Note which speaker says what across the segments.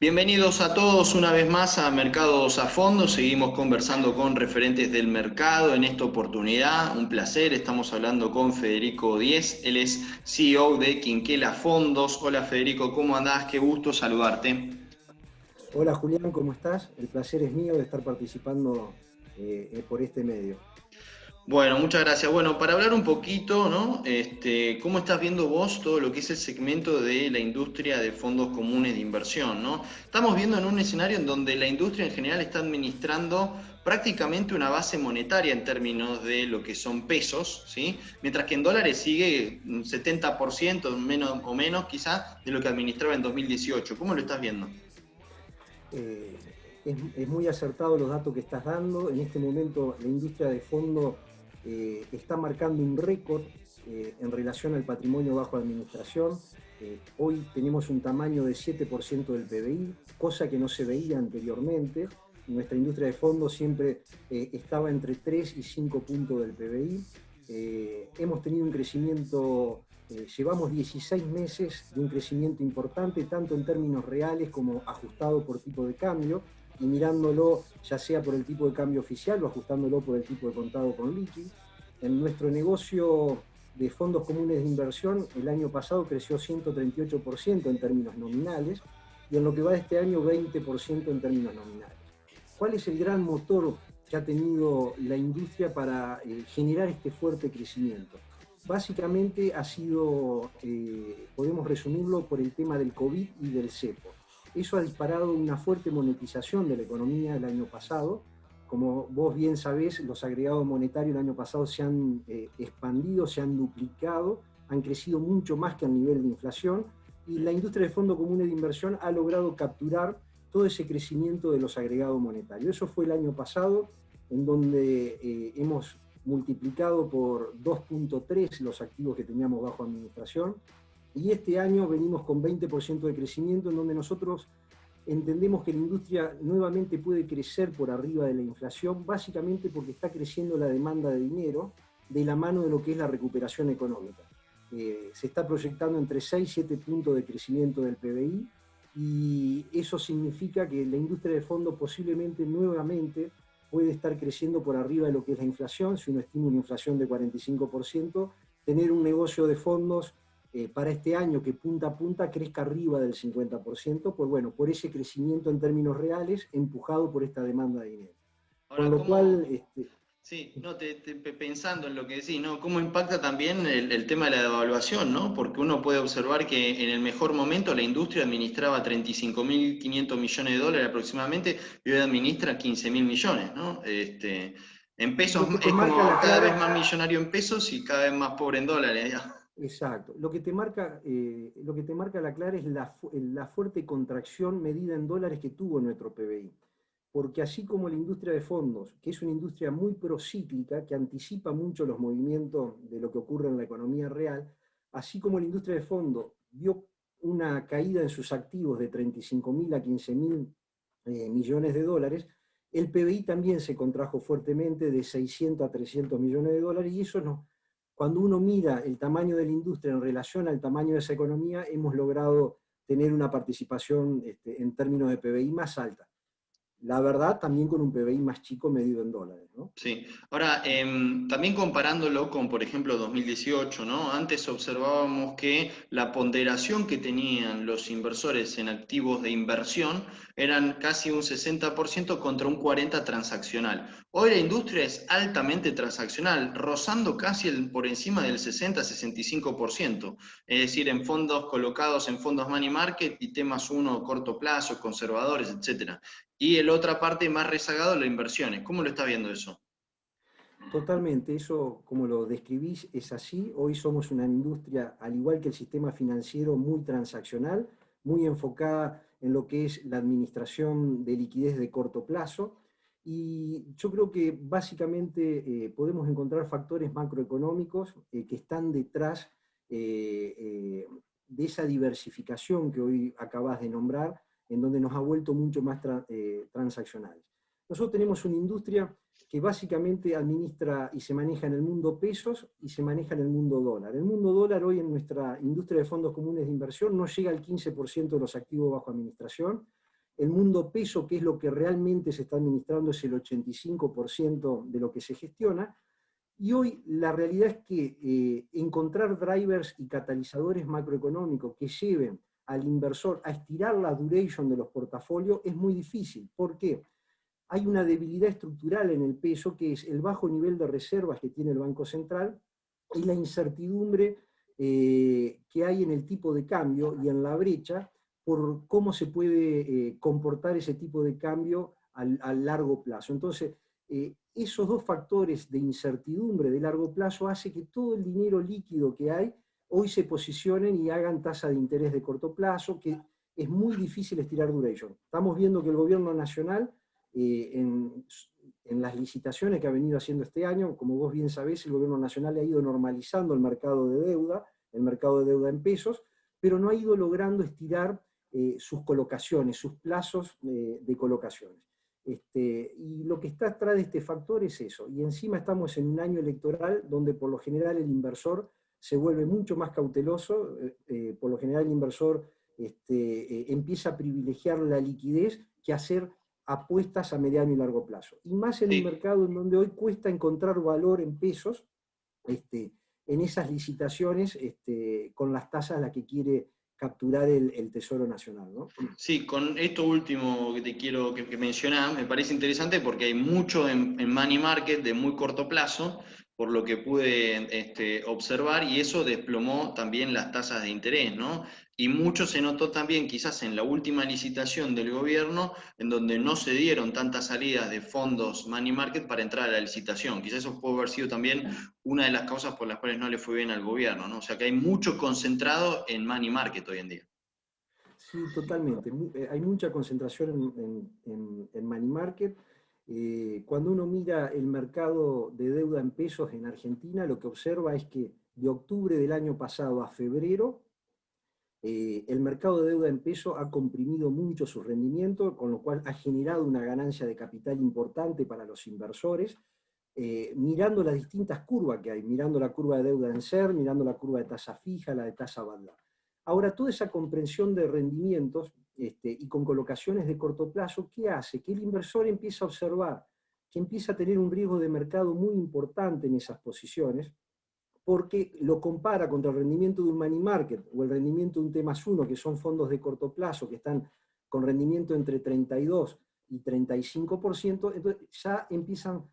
Speaker 1: Bienvenidos a todos una vez más a Mercados a Fondo. Seguimos conversando con referentes del mercado. En esta oportunidad, un placer, estamos hablando con Federico Diez. Él es CEO de Quinquela Fondos. Hola Federico, ¿cómo andás? Qué gusto saludarte.
Speaker 2: Hola Julián, ¿cómo estás? El placer es mío de estar participando por este medio.
Speaker 1: Bueno, muchas gracias. Bueno, para hablar un poquito, ¿no? ¿Cómo estás viendo vos todo lo que es el segmento de la industria de fondos comunes de inversión, ¿no? Estamos viendo en un escenario en donde la industria en general está administrando prácticamente una base monetaria en términos de lo que son pesos, ¿sí? Mientras que en dólares sigue un 70%, menos o menos quizás, de lo que administraba en 2018. ¿Cómo lo estás viendo?
Speaker 2: Eh, es muy acertado los datos que estás dando. En este momento la industria de fondo está marcando un récord en relación al patrimonio bajo administración. Hoy tenemos un tamaño de 7% del PBI, cosa que no se veía anteriormente. Nuestra industria de fondos siempre estaba entre 3 y 5 puntos del PBI. Hemos tenido un crecimiento, llevamos 16 meses de un crecimiento importante, tanto en términos reales como ajustado por tipo de cambio, y mirándolo ya sea por el tipo de cambio oficial o ajustándolo por el tipo de contado con liqui. En nuestro negocio de fondos comunes de inversión, el año pasado creció 138% en términos nominales, y en lo que va de este año 20% en términos nominales. ¿Cuál es el gran motor que ha tenido la industria para generar este fuerte crecimiento? Básicamente ha sido, podemos resumirlo por el tema del COVID y del cepo. Eso ha disparado una fuerte monetización de la economía el año pasado. Como vos bien sabés, los agregados monetarios el año pasado se han expandido, se han duplicado, han crecido mucho más que al nivel de inflación, y la industria de fondos comunes de inversión ha logrado capturar todo ese crecimiento de los agregados monetarios. Eso fue el año pasado, en donde hemos multiplicado por 2.3 los activos que teníamos bajo administración, y este año venimos con 20% de crecimiento, en donde nosotros entendemos que la industria nuevamente puede crecer por arriba de la inflación, básicamente porque está creciendo la demanda de dinero de la mano de lo que es la recuperación económica. Se está proyectando entre 6 y 7 puntos de crecimiento del PBI, y eso significa que la industria de fondos posiblemente nuevamente puede estar creciendo por arriba de lo que es la inflación. Si uno estima una inflación de 45%, tener un negocio de fondos para este año que punta a punta crezca arriba del 50%, pues bueno, por ese crecimiento en términos reales empujado por esta demanda de dinero. Con
Speaker 1: Ahora,
Speaker 2: lo cual,
Speaker 1: Sí, no, pensando en lo que decís, ¿no? ¿Cómo impacta también el tema de la devaluación, ¿no? Porque uno puede observar que en el mejor momento la industria administraba 35.500 millones de dólares aproximadamente y hoy administra 15.000 millones, ¿no? En pesos
Speaker 2: lo que te
Speaker 1: es
Speaker 2: marca
Speaker 1: como
Speaker 2: la
Speaker 1: cada vez
Speaker 2: clara.
Speaker 1: más millonario en pesos y cada vez más pobre en dólares, ya.
Speaker 2: Exacto. Lo que te marca la clara es la fuerte contracción medida en dólares que tuvo nuestro PBI. Porque así como la industria de fondos, que es una industria muy procíclica, que anticipa mucho los movimientos de lo que ocurre en la economía real, así como la industria de fondos vio una caída en sus activos de 35.000 a 15.000 millones de dólares, el PBI también se contrajo fuertemente de 600 a 300 millones de dólares, y eso no, cuando uno mira el tamaño de la industria en relación al tamaño de esa economía, hemos logrado tener una participación en términos de PBI más alta. La verdad, también con un PBI más chico medido en dólares, ¿no?
Speaker 1: Sí, ahora también comparándolo con, por ejemplo, 2018, ¿no? Antes observábamos que la ponderación que tenían los inversores en activos de inversión eran casi un 60% contra un 40% transaccional. Hoy la industria es altamente transaccional, rozando casi por encima del 60-65%, es decir, en fondos colocados en fondos money market y temas uno corto plazo, conservadores, etcétera. Y el otra parte más rezagado, las inversiones. ¿Cómo lo está viendo eso?
Speaker 2: Totalmente, eso como lo describís es así. Hoy somos una industria, al igual que el sistema financiero, muy transaccional, muy enfocada en lo que es la administración de liquidez de corto plazo. Y yo creo que básicamente podemos encontrar factores macroeconómicos que están detrás de esa diversificación que hoy acabas de nombrar, en donde nos ha vuelto mucho más transaccionales. Nosotros tenemos una industria que básicamente administra y se maneja en el mundo pesos y se maneja en el mundo dólar. El mundo dólar hoy en nuestra industria de fondos comunes de inversión no llega al 15% de los activos bajo administración. El mundo peso, que es lo que realmente se está administrando, es el 85% de lo que se gestiona. Y hoy la realidad es que encontrar drivers y catalizadores macroeconómicos que lleven al inversor a estirar la duration de los portafolios es muy difícil. ¿Por qué? Hay una debilidad estructural en el peso, que es el bajo nivel de reservas que tiene el Banco Central y la incertidumbre que hay en el tipo de cambio y en la brecha por cómo se puede comportar ese tipo de cambio a largo plazo. Entonces, esos dos factores de incertidumbre de largo plazo hace que todo el dinero líquido que hay hoy se posicionen y hagan tasa de interés de corto plazo, que es muy difícil estirar duration. Estamos viendo que el gobierno nacional, en las licitaciones que ha venido haciendo este año, como vos bien sabés, el gobierno nacional ha ido normalizando el mercado de deuda en pesos, pero no ha ido logrando estirar sus colocaciones, sus plazos de colocaciones. Y lo que está atrás de este factor es eso. Y encima estamos en un año electoral donde por lo general el inversor se vuelve mucho más cauteloso, por lo general el inversor empieza a privilegiar la liquidez que hacer apuestas a mediano y largo plazo. Y más en un mercado en donde hoy cuesta encontrar valor en pesos, en esas licitaciones con las tasas a las que quiere capturar el Tesoro Nacional, ¿no?
Speaker 1: Sí, con esto último que te quiero que mencionar, me parece interesante porque hay mucho en money market de muy corto plazo, por lo que pude observar, y eso desplomó también las tasas de interés, ¿no? Y mucho se notó también quizás en la última licitación del gobierno, en donde no se dieron tantas salidas de fondos money market para entrar a la licitación. Quizás eso puede haber sido también una de las causas por las cuales no le fue bien al gobierno, ¿no? O sea que hay mucho concentrado en money market hoy en día.
Speaker 2: Sí, totalmente. Hay mucha concentración en money market. Cuando uno mira el mercado de deuda en pesos en Argentina, lo que observa es que de octubre del año pasado a febrero, el mercado de deuda en pesos ha comprimido mucho su rendimiento, con lo cual ha generado una ganancia de capital importante para los inversores. Mirando las distintas curvas que hay, mirando la curva de deuda en SER, mirando la curva de tasa fija, la de tasa banda. Ahora, toda esa comprensión de rendimientos y con colocaciones de corto plazo, ¿qué hace? Que el inversor empieza a observar que empieza a tener un riesgo de mercado muy importante en esas posiciones, porque lo compara contra el rendimiento de un money market o el rendimiento de un T+1, que son fondos de corto plazo, que están con rendimiento entre 32 y 35%, entonces ya empiezan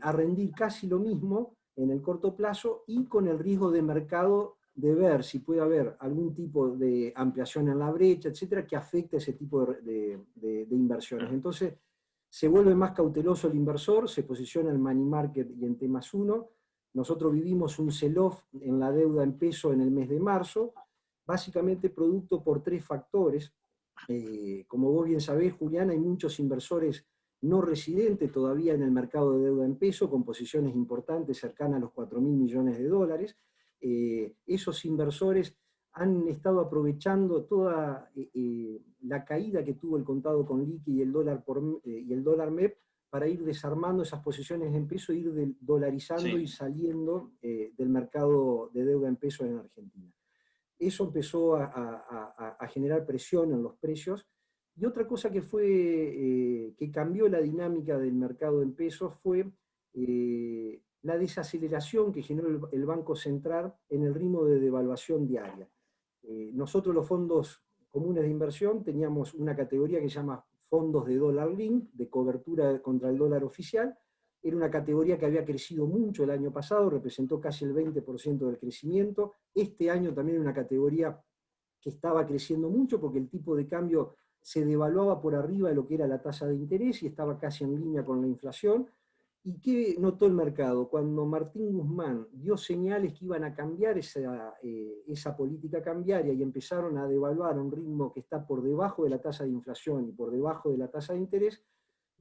Speaker 2: a rendir casi lo mismo en el corto plazo y con el riesgo de mercado de ver si puede haber algún tipo de ampliación en la brecha, etcétera, que afecte ese tipo de inversiones. Entonces, se vuelve más cauteloso el inversor, se posiciona en money market y en T+1. Nosotros vivimos un sell-off en la deuda en peso en el mes de marzo, básicamente producto por tres factores. Como vos bien sabés, Julián, hay muchos inversores no residentes todavía en el mercado de deuda en peso, con posiciones importantes cercanas a los 4.000 millones de dólares. Esos inversores han estado aprovechando toda la caída que tuvo el contado con liqui y el dólar MEP para ir desarmando esas posiciones en peso e ir dolarizando y saliendo del mercado de deuda en peso en Argentina. Eso empezó a generar presión en los precios. Y otra cosa que que cambió la dinámica del mercado en pesos fue la desaceleración que generó el Banco Central en el ritmo de devaluación diaria. Nosotros los fondos comunes de inversión teníamos una categoría que se llama fondos de dólar link, de cobertura contra el dólar oficial. Era una categoría que había crecido mucho el año pasado, representó casi el 20% del crecimiento. Este año también una categoría que estaba creciendo mucho porque el tipo de cambio se devaluaba por arriba de lo que era la tasa de interés y estaba casi en línea con la inflación. ¿Y qué notó el mercado? Cuando Martín Guzmán dio señales que iban a cambiar esa política cambiaria y empezaron a devaluar a un ritmo que está por debajo de la tasa de inflación y por debajo de la tasa de interés,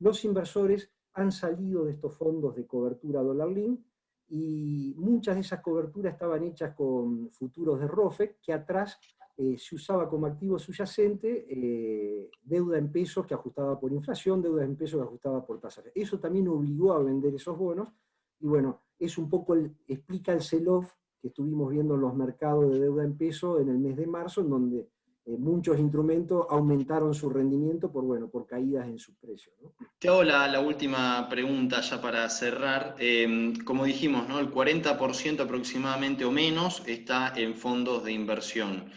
Speaker 2: los inversores han salido de estos fondos de cobertura dólar link y muchas de esas coberturas estaban hechas con futuros de ROFEC, que atrás se usaba como activo subyacente deuda en pesos que ajustaba por inflación, deuda en pesos que ajustaba por tasas. Eso también obligó a vender esos bonos, y bueno, es un poco explica el sell-off que estuvimos viendo en los mercados de deuda en peso en el mes de marzo, en donde muchos instrumentos aumentaron su rendimiento por caídas en sus precios, ¿no?
Speaker 1: Te hago la última pregunta ya para cerrar. Como dijimos, ¿no? El 40% aproximadamente o menos está en fondos de inversión.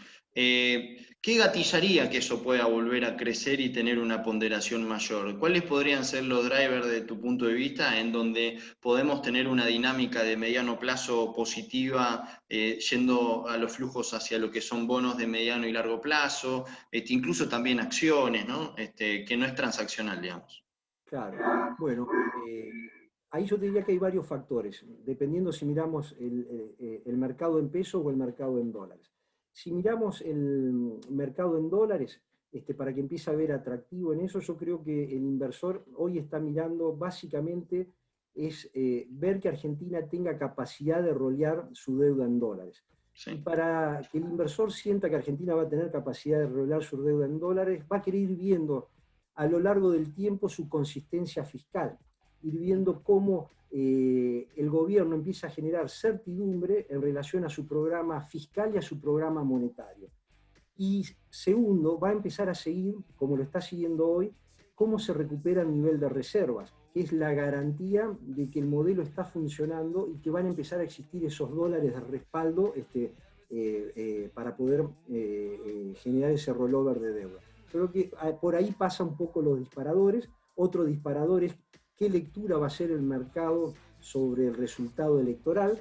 Speaker 1: ¿Qué gatillaría que eso pueda volver a crecer y tener una ponderación mayor? ¿Cuáles podrían ser los drivers de tu punto de vista en donde podemos tener una dinámica de mediano plazo positiva, yendo a los flujos hacia lo que son bonos de mediano y largo plazo, incluso también acciones, ¿no? Que no es transaccional, digamos?
Speaker 2: Claro. Bueno, ahí yo te diría que hay varios factores, dependiendo si miramos el mercado en pesos o el mercado en dólares. Si miramos el mercado en dólares, para que empiece a ver atractivo en eso, yo creo que el inversor hoy está mirando básicamente es ver que Argentina tenga capacidad de rolear su deuda en dólares.
Speaker 1: Sí.
Speaker 2: Y para que el inversor sienta que Argentina va a tener capacidad de rolear su deuda en dólares, va a querer ir viendo a lo largo del tiempo su consistencia fiscal, ir viendo cómo el gobierno empieza a generar certidumbre en relación a su programa fiscal y a su programa monetario. Y segundo, va a empezar a seguir, como lo está siguiendo hoy, cómo se recupera el nivel de reservas, que es la garantía de que el modelo está funcionando y que van a empezar a existir esos dólares de respaldo para poder generar ese rollover de deuda. Creo que por ahí pasa un poco los disparadores. Otro disparador es qué lectura va a hacer el mercado sobre el resultado electoral.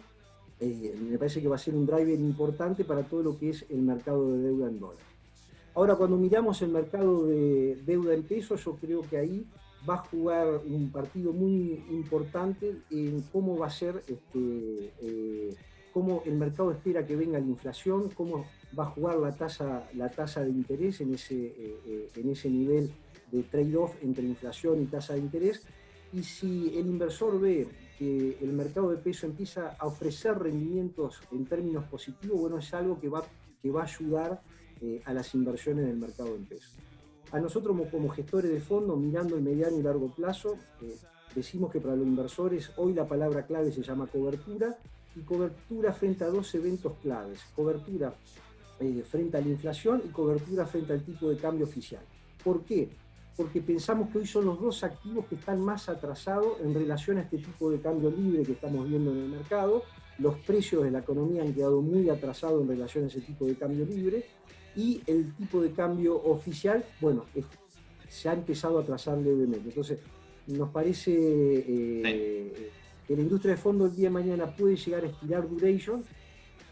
Speaker 2: Me parece que va a ser un driver importante para todo lo que es el mercado de deuda en dólares. Ahora, cuando miramos el mercado de deuda en pesos, yo creo que ahí va a jugar un partido muy importante en cómo va a ser, cómo el mercado espera que venga la inflación, cómo va a jugar la tasa de interés en ese nivel de trade-off entre inflación y tasa de interés. Y si el inversor ve que el mercado de peso empieza a ofrecer rendimientos en términos positivos, bueno, es algo que va a ayudar a las inversiones del mercado en peso. A nosotros como gestores de fondos, mirando el mediano y largo plazo, decimos que para los inversores hoy la palabra clave se llama cobertura, y cobertura frente a dos eventos claves: cobertura frente a la inflación y cobertura frente al tipo de cambio oficial. ¿Por qué? Porque pensamos que hoy son los dos activos que están más atrasados en relación a este tipo de cambio libre que estamos viendo en el mercado. Los precios de la economía han quedado muy atrasados en relación a ese tipo de cambio libre, y el tipo de cambio oficial, bueno, se ha empezado a atrasar levemente. Entonces, nos parece que la industria de fondos el día de mañana puede llegar a estirar duration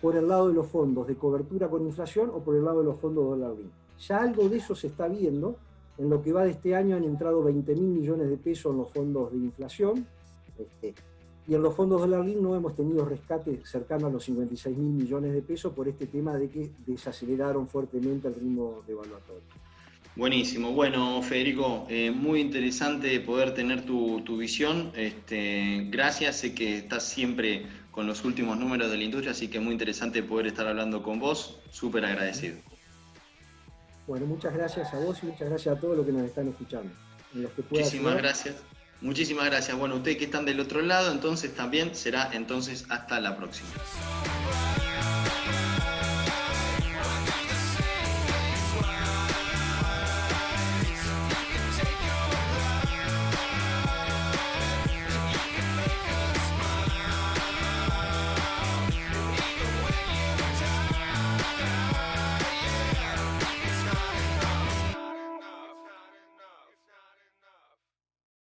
Speaker 2: por el lado de los fondos de cobertura con inflación o por el lado de los fondos dólar link. Ya algo de eso se está viendo. En lo que va de este año han entrado 20.000 millones de pesos en los fondos de inflación, y en los fondos dólar link no hemos tenido rescate cercano a los 56.000 millones de pesos por este tema de que desaceleraron fuertemente el ritmo devaluatorio.
Speaker 1: Buenísimo. Bueno, Federico, muy interesante poder tener tu visión. Gracias, sé que estás siempre con los últimos números de la industria, así que muy interesante poder estar hablando con vos. Súper agradecido.
Speaker 2: Bueno, muchas gracias a vos y muchas gracias a todos los que nos están escuchando.
Speaker 1: Muchísimas gracias. Muchísimas gracias. Bueno, ustedes que están del otro lado, entonces también será hasta la próxima.